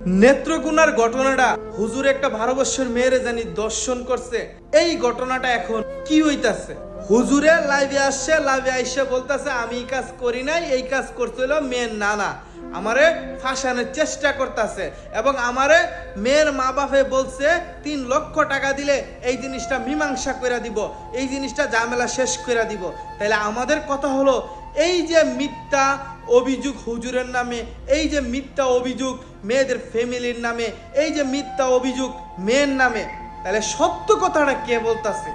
নেত্রকোনার ঘটনাটা হুজুর একটা ভারতবর্ষের মেয়েরে জানি দর্শন করছে। এই ঘটনাটা এখন কি হইতাছে? হুজুরে লাইভে আসছে, লাইভে আইসা বলতেছে আমি এই কাজ করি নাই, এই কাজ করছিল মেয়ের নানা, আমারে ফাঁসানোর চেষ্টা করতেছে এবং আমারে মেয়ের মা বাপে বলছে 3 লক্ষ টাকা দিলে এই জিনিসটা মীমাংসা করে দিব, এই জিনিসটা ঝামেলা শেষ করে দিব। তাহলে আমাদের কথা হলো, এই যে মিথ্যা অভিযোগ হুজুরের নামে, এই যে মিথ্যা অভিযোগ মেয়েদের ফ্যামিলির নামে, এই যে মিথ্যা অভিযোগ মেয়ের নামে, তাহলে সত্য কথাটা কে বলতাছে?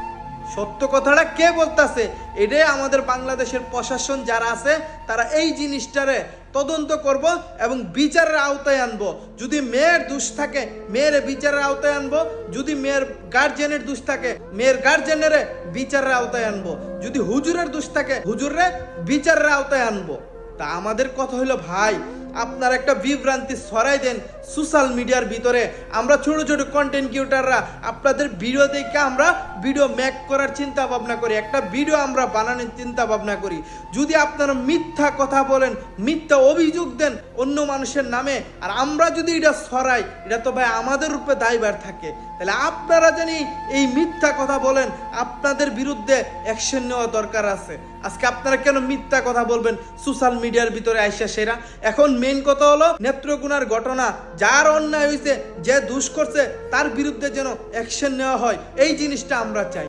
সত্য কথাটা কে বলতাছে? এটাই আমাদের বাংলাদেশের প্রশাসন যারা আছে তারা এই জিনিসটারে তদন্ত করব এবং বিচারের আওতায় আনবো। যদি মেয়ের দোষ থাকে মেয়ের বিচারের আওতায় আনবো, যদি মেয়ের গার্জেনের দোষ থাকে মেয়ের গার্জেনের বিচারের আওতায় আনবো, যদি হুজুরের দোষ থাকে হুজুরের বিচারের আওতায় আনবো। তা আমাদের কথা হলো ভাই, আপনারা একটা বিভ্রান্তি ছড়াই দেন সোশ্যাল মিডিয়ার ভিতরে। আমরা ছোট ছোট কন্টেন্ট ক্রিয়েটররা আপনাদের ভিডিও দেখে আমরা ভিডিও মেক করার চিন্তা ভাবনা করি, একটা ভিডিও আমরা বানানোর চিন্তা ভাবনা করি। যদি আপনারা মিথ্যা কথা বলেন, মিথ্যা অভিযোগ দেন অন্য মানুষের নামে, আর আমরা যদি এটা ছড়াই, এটা তো ভাই আমাদের উপরে দায়ভার থাকে। তাহলে আপনারা জানি এই মিথ্যা কথা বলেন, আপনাদের বিরুদ্ধে অ্যাকশন নেওয়া দরকার আছে। আজকে আপনারা কেন মিথ্যা কথা বলবেন সোশ্যাল মিডিয়ার ভিতরে আইসা? সেরা এখন মেইন কথা হলো নেত্রকোনার ঘটনা, যার অন্যায় হয়েছে, যে দোষ করছে তার বিরুদ্ধে যেন অ্যাকশন নেওয়া হয়, এই জিনিসটা আমরা চাই।